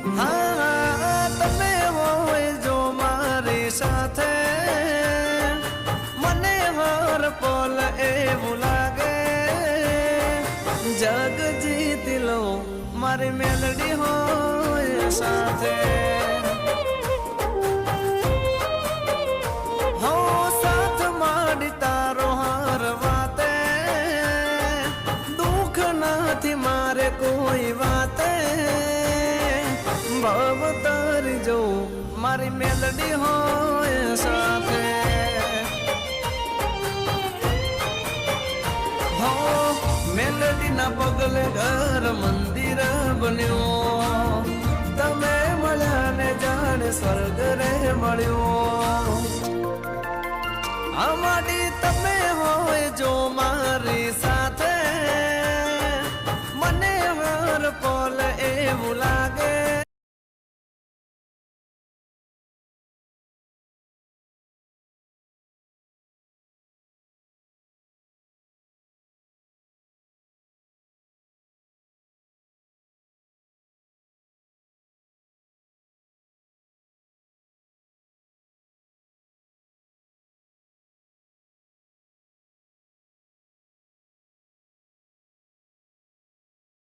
હા તમે હોય જો મારી સાથે મને હર પલ એવું લાગે જગ જીતી લો મારી મેલડી હોય સાથે હો સાથ માડી તારો હર વાતે દુઃખ નથી મારે કોઈ વાતે ભાવ તારી જો મારી મેલડી હોય સાથે હો મેલડી ના પગલે ઘર મંદિર બન્યો તમે મળ્યા ને જાણે સ્વર્ગ રે મળ્યો અમારી તમે હોય જો મારી સાથે મને હર પલ એવું લાગે